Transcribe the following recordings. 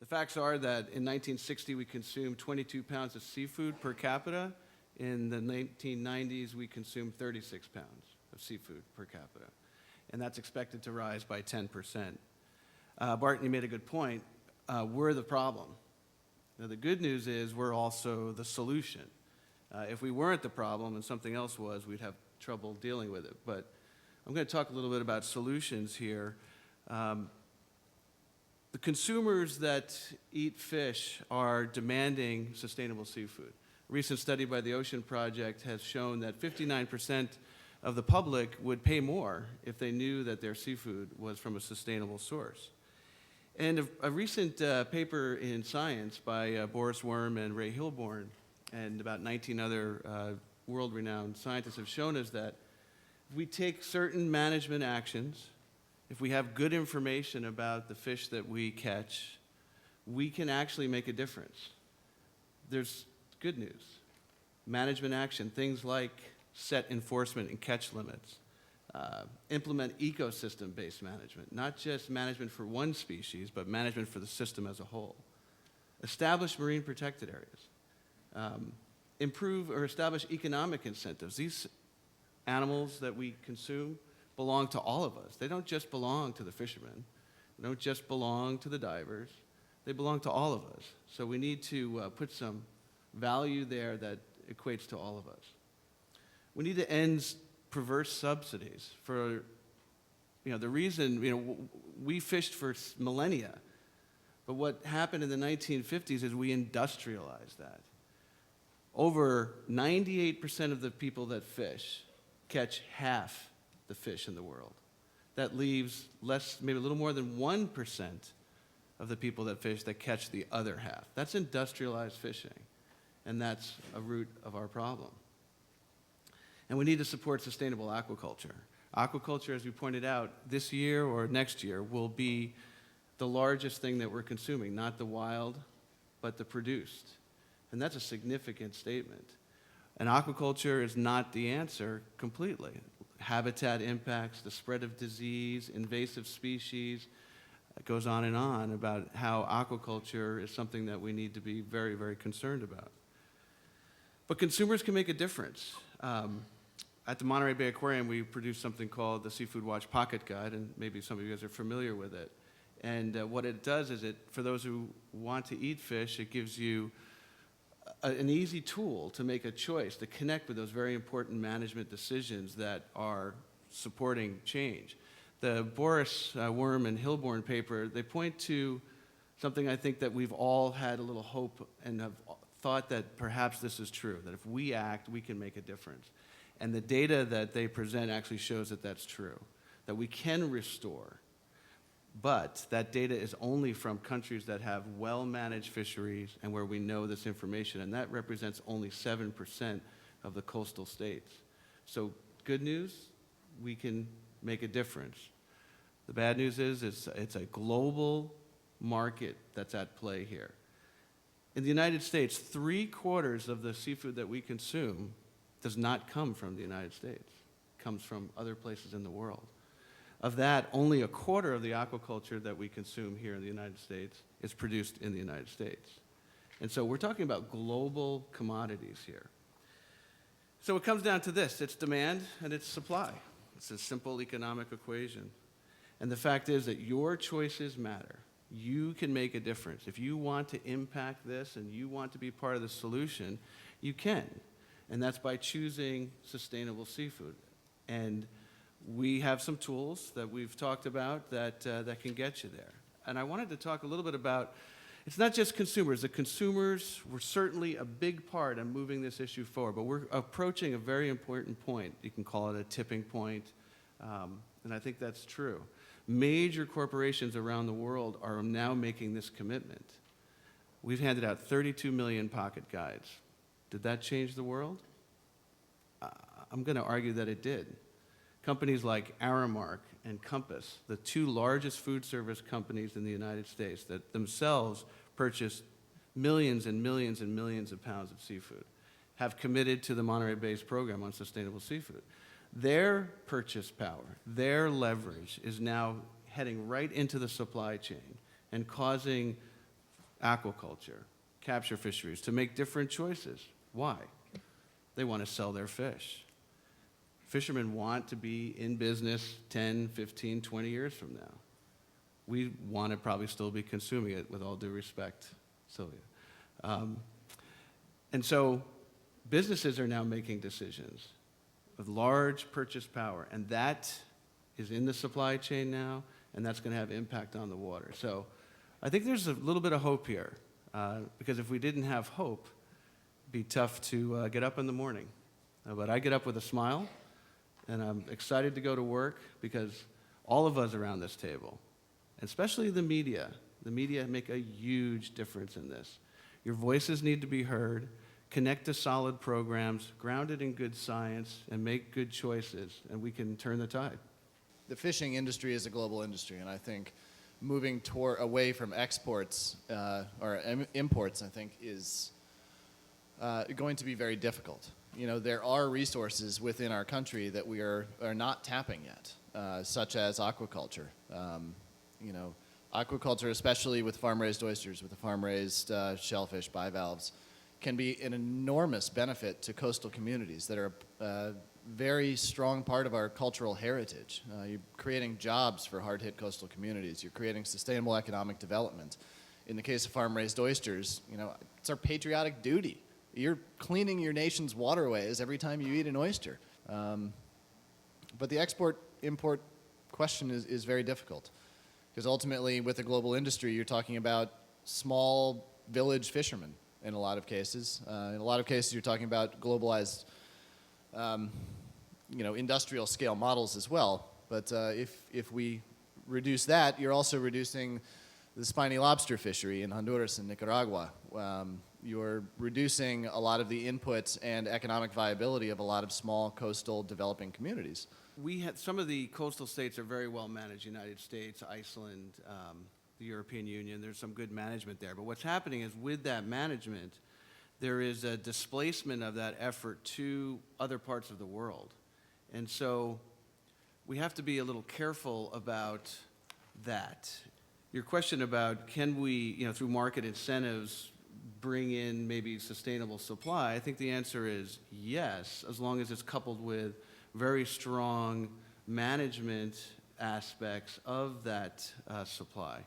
The facts are that in 1960 we consumed 22 pounds of seafood per capita. In the 1990s we consumed 36 pounds of seafood per capita. And that's expected to rise by 10%. Barton, you made a good point. We're the problem. Now, the good news is we're also the solution. If we weren't the problem and something else was, we'd have trouble dealing with it. But I'm going to talk a little bit about solutions here. The consumers that eat fish are demanding sustainable seafood. A recent study by the Ocean Project has shown that 59% of the public would pay more if they knew that their seafood was from a sustainable source. And a recent paper in Science by Boris Worm and Ray Hilborn and about 19 other world-renowned scientists have shown us that if we take certain management actions, if we have good information about the fish that we catch, we can actually make a difference. There's good news. Management action, things like set enforcement and catch limits, implement ecosystem-based management, not just management for one species, but management for the system as a whole. Establish marine protected areas. Improve or establish economic incentives. These animals that we consume belong to all of us. They don't just belong to the fishermen. They don't just belong to the divers. They belong to all of us. So we need to put some value there that equates to all of us. We need to end perverse subsidies for, the reason, we fished for millennia, but what happened in the 1950s is we industrialized that. Over 98% of the people that fish catch half the fish in the world. That leaves maybe a little more than 1% of the people that fish that catch the other half. That's industrialized fishing, and that's a root of our problem. And we need to support sustainable aquaculture. Aquaculture, as we pointed out, this year or next year will be the largest thing that we're consuming, not the wild, but the produced. And that's a significant statement. And aquaculture is not the answer completely. Habitat impacts, the spread of disease, invasive species, it goes on and on about how aquaculture is something that we need to be very, very concerned about. But consumers can make a difference. At the Monterey Bay Aquarium, we produce something called the Seafood Watch Pocket Guide, and maybe some of you guys are familiar with it. And what it does is for those who want to eat fish, it gives you an easy tool to make a choice, to connect with those very important management decisions that are supporting change. The Boris Worm and Hilborn paper, they point to something I think that we've all had a little hope and have thought that perhaps this is true, that if we act, we can make a difference. And the data that they present actually shows that that's true, that we can restore. But that data is only from countries that have well-managed fisheries and where we know this information, and that represents only 7% of the coastal states. So good news, we can make a difference. The bad news is it's a global market that's at play here. In the United States, 3/4 of the seafood that we consume does not come from the United States. It comes from other places in the world. Of that, only 1/4 of the aquaculture that we consume here in the United States is produced in the United States. And so we're talking about global commodities here. So it comes down to this. It's demand and it's supply. It's a simple economic equation. And the fact is that your choices matter. You can make a difference. If you want to impact this and you want to be part of the solution, you can. And that's by choosing sustainable seafood. And we have some tools that we've talked about that can get you there. And I wanted to talk a little bit about, it's not just consumers. The consumers were certainly a big part in moving this issue forward, but we're approaching a very important point. You can call it a tipping point, and I think that's true. Major corporations around the world are now making this commitment. We've handed out 32 million pocket guides. Did that change the world? I'm going to argue that it did. Companies like Aramark and Compass, the two largest food service companies in the United States that themselves purchase millions and millions and millions of pounds of seafood, have committed to the Monterey Bay's program on sustainable seafood. Their purchase power, their leverage is now heading right into the supply chain and causing aquaculture, capture fisheries, to make different choices. Why? They want to sell their fish. Fishermen want to be in business 10, 15, 20 years from now. We want to probably still be consuming it, with all due respect, Sylvia. And so businesses are now making decisions with large purchase power, and that is in the supply chain now, and that's going to have impact on the water. So I think there's a little bit of hope here, because if we didn't have hope, it'd be tough to get up in the morning. But I get up with a smile, and I'm excited to go to work, because all of us around this table, especially the media make a huge difference in this. Your voices need to be heard. Connect to solid programs, grounded in good science, and make good choices, and we can turn the tide. The fishing industry is a global industry, and I think moving away from exports or imports, I think, is going to be very difficult. You know, there are resources within our country that we are not tapping yet, such as aquaculture. You know, aquaculture, especially with farm-raised oysters, with the farm-raised shellfish bivalves, can be an enormous benefit to coastal communities that are a very strong part of our cultural heritage. You're creating jobs for hard-hit coastal communities. You're creating sustainable economic development. In the case of farm-raised oysters, you know, it's our patriotic duty. You're cleaning your nation's waterways every time you eat an oyster. But the export-import question is very difficult, because ultimately, with a global industry, you're talking about small village fishermen in a lot of cases. In a lot of cases, you're talking about globalized, you know, industrial scale models as well. But if we reduce that, you're also reducing the spiny lobster fishery in Honduras and Nicaragua. You're reducing a lot of the inputs and economic viability of a lot of small coastal developing communities. Some of the coastal states are very well managed. United States, Iceland, the European Union. There's some good management there. But what's happening is, with that management, there is a displacement of that effort to other parts of the world. And so we have to be a little careful about that. Your question about, can we, you know, through market incentives, bring in maybe sustainable supply, I think the answer is yes, as long as it's coupled with very strong management aspects of that supply.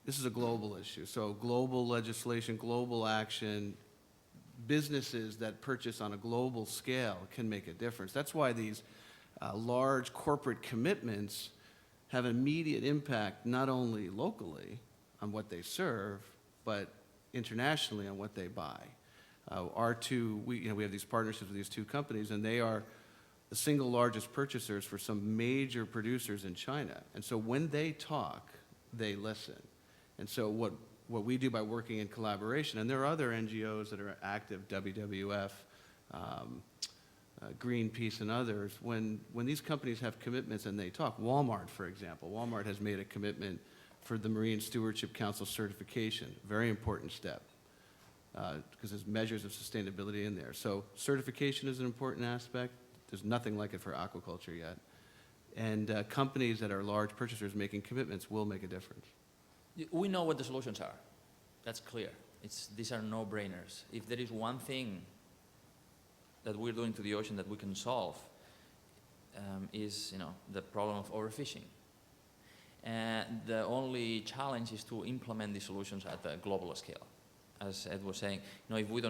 This is a global issue, so global legislation, global action, businesses that purchase on a global scale can make a difference. That's why these large corporate commitments have immediate impact, not only locally on what they serve, but internationally on what they buy. We have these partnerships with these two companies, and they are the single largest purchasers for some major producers in China. And so when they talk, they listen. And so what we do by working in collaboration, and there are other NGOs that are active, WWF, Greenpeace, and others, when these companies have commitments and they talk, Walmart, for example, Walmart has made a commitment for the Marine Stewardship Council certification, very important step, because there's measures of sustainability in there. So certification is an important aspect. There's nothing like it for aquaculture yet. And companies that are large purchasers making commitments will make a difference. We know what the solutions are. That's clear. These are no-brainers. If there is one thing that we're doing to the ocean that we can solve, is, you know, the problem of overfishing. And the only challenge is to implement these solutions at a global scale. As Ed was saying, you know, if we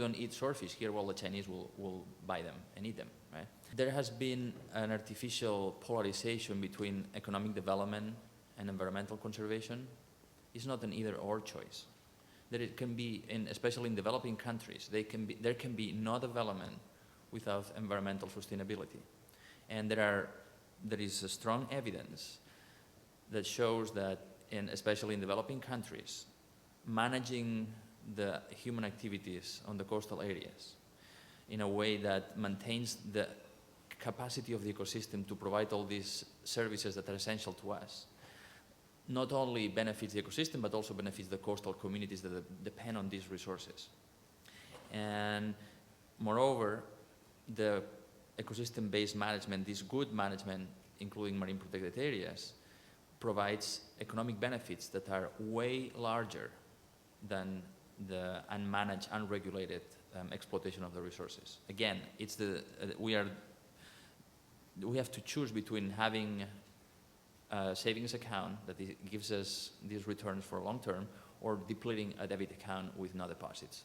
don't eat swordfish here, well, the Chinese will buy them and eat them, right? There has been an artificial polarization between economic development and environmental conservation. It's not an either-or choice. That it can be, especially in developing countries, there can be no development without environmental sustainability. And there is a strong evidence that shows that, especially in developing countries, managing the human activities on the coastal areas in a way that maintains the capacity of the ecosystem to provide all these services that are essential to us, not only benefits the ecosystem, but also benefits the coastal communities that depend on these resources. And moreover, the ecosystem-based management, this good management, including marine protected areas, provides economic benefits that are way larger than the unmanaged, unregulated exploitation of the resources. Again, it's we have to choose between having a savings account that gives us these returns for long term, or depleting a debit account with no deposits.